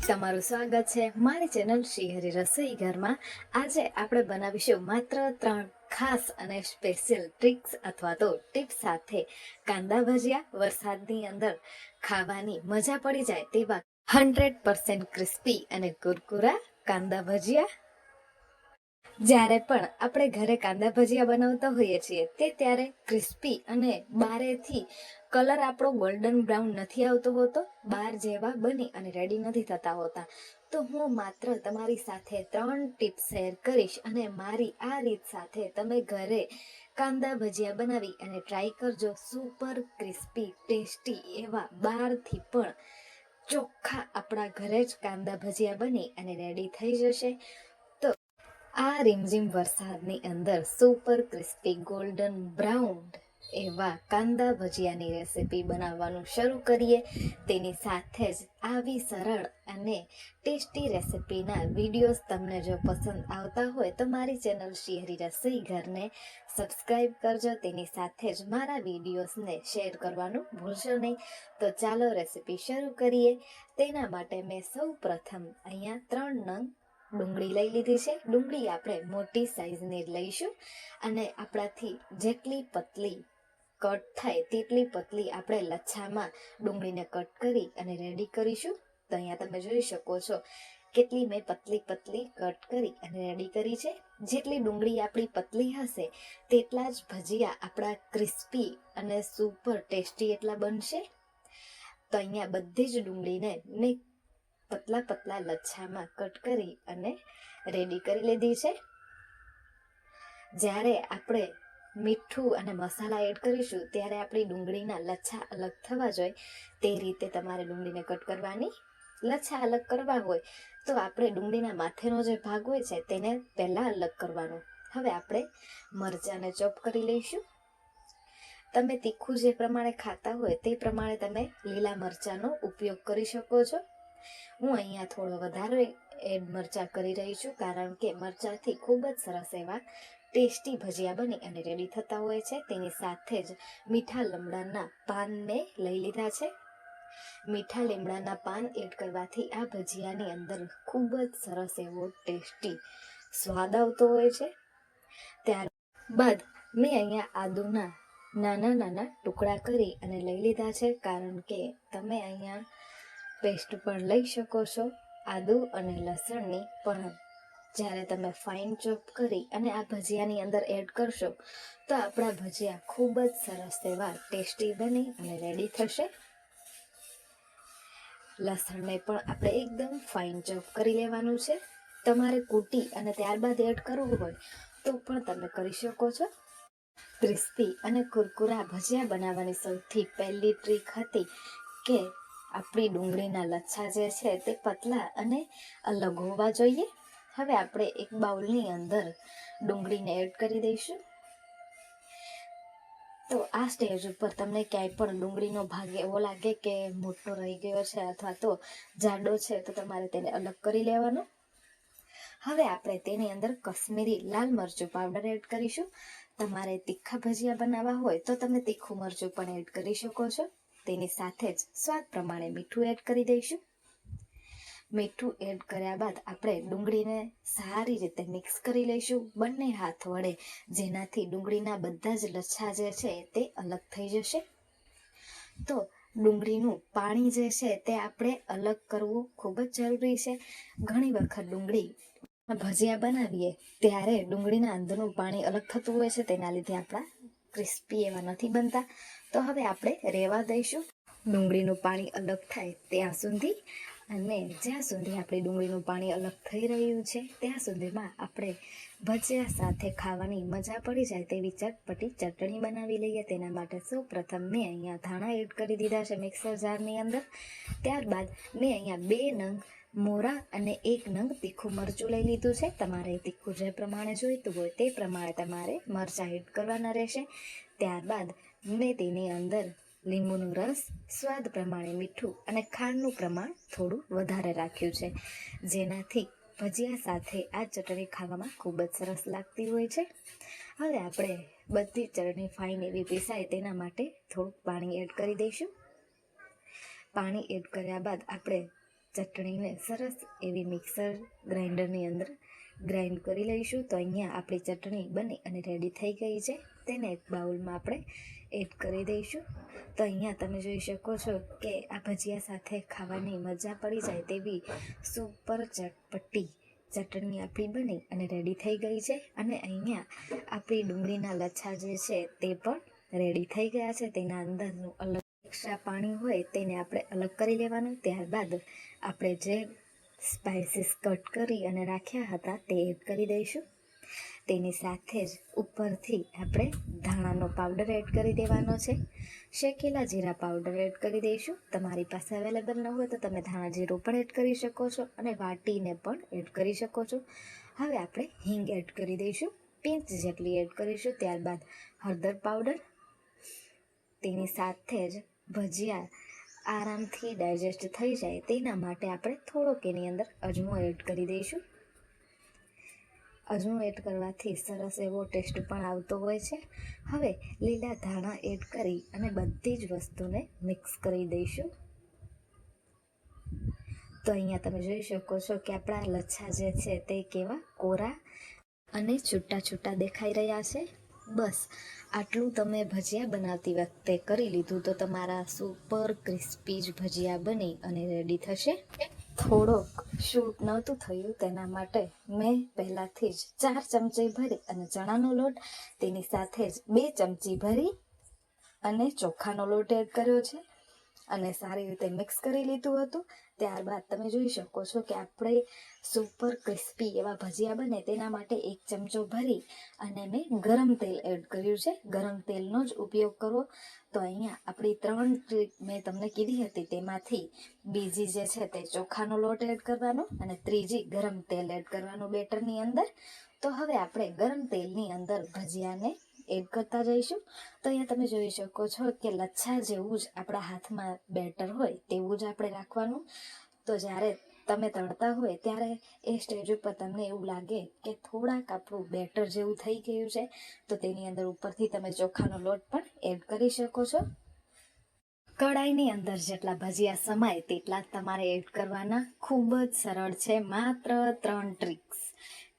તમારું સ્વાગત છે મારી ચેનલ શ્રીહરી રસોઈ ઘરમાં। આજે આપણે બનાવીશું માત્ર 3 ખાસ અને સ્પેશિયલ ટ્રિક્સ અથવા તો ટિપ્સ સાથે કાંદા ભજીયા। વરસાદની અંદર ખાવાની મજા પડી જાય તેવા 100% ક્રિસ્પી અને કુરકુરા કાંદા ભજીયા। જ્યારે પણ આપણે ઘરે કાંદા ભજીયા બનાવતા હોઈએ છીએ ત્યારે ક્રિસ્પી અને બારેથી કલર આપણો ગોલ્ડન બ્રાઉન નથી આવતો હોતો, બાર જેવા બની અને રેડી નથી થતા હોતા। તો હું માત્ર તમારી સાથે 3 ટિપ્સ શેર કરીશ અને મારી આ રીત સાથે તમે ઘરે કાંદા ભજીયા બનાવી અને ટ્રાય કરજો। સુપર ક્રિસ્પી ટેસ્ટી એવા બહારથી પણ ચોખ્ખા આપણા ઘરે જ કાંદા ભજીયા બની અને રેડી થઈ જશે। આ રીમઝીમ વરસાદની અંદર સુપર ક્રિસ્પી ગોલ્ડન બ્રાઉન એવા કાંદા ભજીયાની રેસીપી બનાવવાનું શરૂ કરીએ। તેની સાથે જ આવી સરળ અને ટેસ્ટી રેસીપીના વિડીયોઝ તમને જો પસંદ આવતા હોય તો મારી ચેનલ શ્રીહરી રસોઈ ઘરને સબસ્ક્રાઈબ કરજો। તેની સાથે જ મારા વિડીયોઝને શેર કરવાનું ભૂલશો નહીં। તો ચાલો રેસીપી શરૂ કરીએ। તેના માટે મેં સૌ પ્રથમ અહીંયા 3 નંગ ડુંગળી લઈ લીધી છે। ડુંગળી આપણે મોટી સાઈઝની લઈશું અને આપણાથી જેટલી પતલી કટ થાય તેટલી પતલી આપણે લચ્છામાં ડુંગળીને કટ કરી અને રેડી કરીશું। તો અહીંયા તમે જોઈ શકો છો કેટલી મેં પતલી કટ કરી અને રેડી કરી છે। જેટલી ડુંગળી આપણી પતલી હશે તેટલા જ ભજીયા આપણા ક્રિસ્પી અને સુપર ટેસ્ટી એટલા બનશે। તો અહીંયા બધી જ ડુંગળીને મેં પતલા લચ્છામાં કટ કરી અને રેડી કરી લીધી છે। જ્યારે આપણે મીઠું અને મસાલા એડ કરીશું ત્યારે આપણી ડુંગળીના લચ્છા અલગ થવા જોઈએ તે રીતે તમારે ડુંગળીને કટ કરવાની। લચ્છા અલગ કરવા હોય તો આપણે ડુંગળીના માથેનો જે ભાગ હોય છે તેને પહેલા અલગ કરવાનો। હવે આપણે મરચાંને ચોપ કરી લઈશું। તમે તીખું જે પ્રમાણે ખાતા હોય તે પ્રમાણે તમે લીલા મરચાંનો ઉપયોગ કરી શકો છો। હું અહીંયા થોડો વધારે મરચાં કરી રહી છું કારણ કે મરચાંથી ખૂબ જ સરસ એવા ટેસ્ટી ભજીયા બની અને રેડી થતા હોય છે। તેની સાથે જ મીઠા લીમડાના પાન મેં લઈ લીધા છે। મીઠા લીમડાના પાન એડ કરવાથી આ ભજીયાની અંદર ખૂબ જ સરસ એવો ટેસ્ટી સ્વાદ આવતો હોય છે। ત્યારબાદ મેં અહીંયા આદુના નાના ટુકડા કરી અને લઈ લીધા છે કારણ કે તમે અહીંયા પેસ્ટ પણ લઈ શકો છો આદુ અને લસણની। પણ જ્યારે તમે ફાઇન ચોપ કરી અને આ ભજીયાની અંદર એડ કરશો તો આપણા ભજીયા ખૂબ જ સરસ એવા ટેસ્ટી બની અને રેડી થશે। લસણને પણ આપણે એકદમ ફાઇન ચોપ કરી લેવાનું છે। તમારે કૂટી અને ત્યારબાદ એડ કરવું હોય તો પણ તમે કરી શકો છો। ક્રિસ્પી અને કુરકુરા ભજીયા બનાવવાની સૌથી પહેલી ટ્રીક હતી કે આપણી ડુંગળીના લચ્છા જે છે તે પતલા અને અલગ હોવા જોઈએ। હવે આપણે એક બાઉલની અંદર ડુંગળીને એડ કરી દઈશું। તો આ સ્ટેજ ઉપર તમને ક્યાંય પણ ડુંગળીનો ભાગ એવો લાગે કે મોટો રહી ગયો છે અથવા તો જાડો છે તો તમારે તેને અલગ કરી લેવાનો। હવે આપણે તેની અંદર કશ્મીરી લાલ મરચું પાવડર એડ કરીશું। તમારે તીખા ભજીયા બનાવવા હોય તો તમે તીખું મરચું પણ એડ કરી શકો છો। તેની સાથે જ સ્વાદ પ્રમાણે મીઠું એડ કરી દઈશું। મીઠું એડ કર્યા બાદ આપણે ડુંગળીને સારી રીતે મિક્સ કરી લઈશું બંને હાથ વડે, જેનાથી ડુંગળીના બધા જ લચ્છા જે છે તે અલગ થઈ જશે। તો ડુંગળીનું પાણી જે છે તે આપણે અલગ કરવું ખૂબ જ જરૂરી છે। ઘણી વખત ડુંગળી ભજીયા બનાવીએ ત્યારે ડુંગળીના અંદરનું પાણી અલગ થતું હોય છે, તેના લીધે આપણા ક્રિસ્પી એવા નથી બનતા। તો હવે આપણે રહેવા દઈશું ડુંગળીનું પાણી અલગ થાય ત્યાં સુધી, અને જ્યાં સુધી આપણી ડુંગળીનું પાણી અલગ થઈ રહ્યું છે ત્યાં સુધીમાં આપણે ભજીયા સાથે ખાવાની મજા પડી જાય તેવી ચટપટી ચટણી બનાવી લઈએ। તેના માટે સૌ પ્રથમ મેં અહીંયા ધાણા એડ કરી દીધા છે મિક્સર જારની અંદર। ત્યારબાદ મેં અહીંયા 2 નંગ મોરા અને 1 નંગ તીખું મરચું લઈ લીધું છે। તમારે તીખું જે પ્રમાણે જોઈતું હોય તે પ્રમાણે તમારે મરચાં એડ કરવાના રહેશે। ત્યારબાદ મેં તેની અંદર લીંબુનો રસ, સ્વાદ પ્રમાણે મીઠું અને ખાંડનું પ્રમાણ થોડું વધારે રાખ્યું છે, જેનાથી ભજીયા સાથે આ ચટણી ખાવામાં ખૂબ જ સરસ લાગતી હોય છે। હવે આપણે બધી ચટણી ફાઇન એવી પીસાય તેના માટે થોડુંક પાણી એડ કરી દઈશું। પાણી એડ કર્યા બાદ આપણે ચટણીને સરસ એવી મિક્સર ગ્રાઇન્ડરની અંદર ગ્રાઇન્ડ કરી લઈશું. તો અહીંયા આપણી ચટણી બની અને રેડી થઈ ગઈ છે. તેને એક બાઉલમાં આપણે એડ કરી દઈશું. તો અહીંયા તમે જોઈ શકો છો કે આ ભજીયા સાથે ખાવાની મજા પડી જાય તેવી સુપર ચટપટી ચટણી આપણી બની અને રેડી થઈ ગઈ છે. અને અહીંયા આપણી ડુંગળીના લચ્છા જે છે તે પણ રેડી થઈ ગયા છે. તેના અંદરનું અલગ એક્સ્ટ્રા પાણી હોય તેને આપણે અલગ કરી લેવાનું. ત્યારબાદ આપણે જે સ્પાઇસીસ કટ કરી અને રાખ્યા હતા તે એડ કરી દઈશું. તેની સાથે જ ઉપરથી આપણે ધાણાનો પાવડર એડ કરી દેવાનો છે. શેકેલા જીરા પાવડર એડ કરી દઈશું. તમારી પાસે અવેલેબલ ન હોય તો તમે ધાણા જીરું પણ એડ કરી શકો છો અને વાટીને પણ એડ કરી શકો છો. હવે આપણે હિંગ એડ કરી દઈશું, પિંચ જેટલી એડ કરીશું. ત્યારબાદ હળદર પાવડર, તેની સાથે જ ભજીયા આરામથી ડાયજેસ્ટ થઈ જાય તેના માટે આપણે થોડોક એની અંદર અજમો એડ કરી દઈશું. અજમો એડ કરવાથી સરસ એવો ટેસ્ટ પણ આવતો હોય છે. હવે લીલા ધાણા એડ કરી અને બધી જ વસ્તુને મિક્સ કરી દઈશું. તો અહીંયા તમે જોઈ શકો છો કે આપણા લચ્છા જે છે તે કેવા કોરા અને છૂટા છૂટા દેખાઈ રહ્યા છે. બસ આટલું તમે ભજીયા બનાવતી વખતે કરી લીધું તો તમારા સુપર ક્રિસ્પી જ ભજીયા બની અને રેડી થશે. થોડોક શૂટ નહોતું થયું તેના માટે મેં પહેલાંથી જ 4 ચમચી ભરી અને ચણાનો લોટ, તેની સાથે જ 2 ચમચી ભરી અને ચોખાનો લોટ એડ કર્યો છે અને સારી રીતે મિક્સ કરી લીધું હતું. ત્યારબાદ તમે જોઈ શકો છો કે આપણે સુપર ક્રિસ્પી એવા ભજીયા બને તેના માટે 1 ચમચો ભરી અને મેં ગરમ તેલ એડ કર્યું છે. ગરમ તેલનો જ ઉપયોગ કરવો. તો અહીંયા આપણી 3 ટ્રીક મેં તમને કીધી હતી તેમાંથી બીજી જે છે તે ચોખાનો લોટ એડ કરવાનો અને ત્રીજી ગરમ તેલ એડ કરવાનું બેટરની અંદર. તો હવે આપણે ગરમ તેલની અંદર ભજીયાને એડ કરતા જઈશું. તો અહીંયા તમે જોઈ શકો છો કે લચ્છા જેવું જ આપણા હાથમાં બેટર હોય તેવું જ આપણે રાખવાનું. તો જ્યારે તમે તળતા હોય ત્યારે એ સ્ટેજ ઉપર તમને એવું લાગે કે થોડાક આપણું બેટર જેવું થઈ ગયું છે તો તેની અંદર ઉપરથી તમે ચોખાનો લોટ પણ એડ કરી શકો છો. કડાઈની અંદર જેટલા ભજીયા સમાય તેટલા તમારે એડ કરવાના. ખૂબ જ સરળ છે. માત્ર 3 ટ્રિક્સ.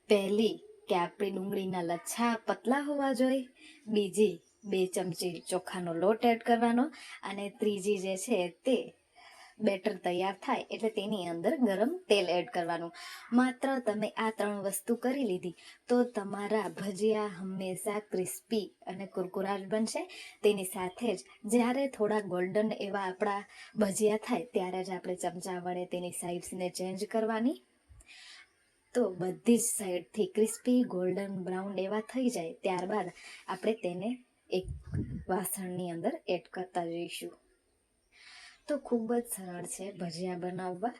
પહેલી કે આપણી ડુંગળીના લચ્છા પતલા હોવા જોઈએ. બીજી 2 ચમચી ચોખાનો લોટ એડ કરવાનો અને ત્રીજી જે છે તે બેટર તૈયાર થાય એટલે તેની અંદર ગરમ તેલ એડ કરવાનું. માત્ર તમે આ 3 વસ્તુ કરી લીધી તો તમારા ભજીયા હંમેશા ક્રિસ્પી અને કુરકુરા બનશે. તેની સાથે જ જ્યારે થોડા ગોલ્ડન એવા આપણા ભજીયા થાય ત્યારે જ આપણે ચમચા વડે તેની સાઇડ્સને ચેન્જ કરવાની. તો બધી જ સાઈડથી ક્રિસ્પી ગોલ્ડન બ્રાઉન એવા થઈ જાય ત્યારબાદ આપણે તેને એક વાસણની અંદર એડ કરતા જઈશું. તો ખૂબ જ સરળ છે ભજીયા બનાવવા.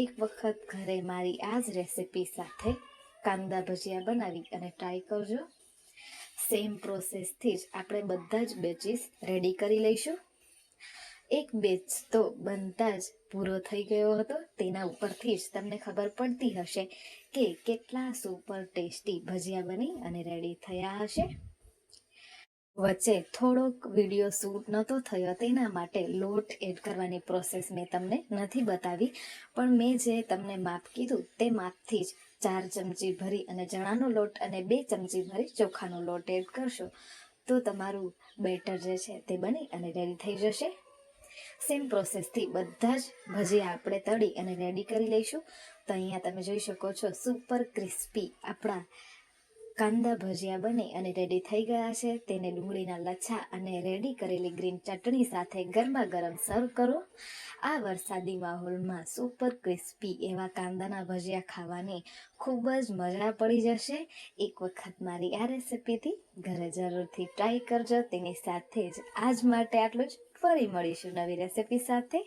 એક વખત ઘરે મારી આ જ રેસિપી સાથે કાંદા ભજીયા બનાવી અને ટ્રાય કરજો. સેમ પ્રોસેસથી જ આપણે બધા જ બેચીસ રેડી કરી લઈશું. એક બેચ તો બનતા જ પૂરો થઈ ગયો હતો. તેના ઉપરથી જ તમને ખબર પડતી હશે કે કેટલા સુપર ટેસ્ટી ભજીયા બની અને રેડી થયા હશે. વચ્ચે થોડોક વિડીયો શૂટ નહોતો થયો તેના માટે લોટ એડ કરવાની પ્રોસેસ મેં તમને નથી બતાવી, પણ મેં જે તમને માપ કીધું તે માપથી જ 4 ચમચી ભરી અને ચણાનો લોટ અને 2 ચમચી ભરી ચોખાનો લોટ એડ કરશો તો તમારું બેટર જે છે તે બની અને રેડી થઈ જશે. સેમ પ્રોસેસથી બધા જ ભજીયા આપણે તળી અને રેડી કરી લઈશું. તો અહીંયા તમે જોઈ શકો છો સુપર ક્રિસ્પી આપણા કાંદા ભજીયા બની અને રેડી થઈ ગયા છે. તેને ડુંગળીના લચ્છા અને રેડી કરેલી ગ્રીન ચટણી સાથે ગરમા ગરમ સર્વ કરો. આ વરસાદી માહોલમાં સુપર ક્રિસ્પી એવા કાંદાના ભજીયા ખાવાની ખૂબ જ મજા પડી જશે. એક વખત મારી આ રેસિપીથી ઘરે જરૂરથી ટ્રાય કરજો. તેની સાથે જ આજ માટે આટલું જ. ફરી મળીશું નવી રેસિપી સાથે.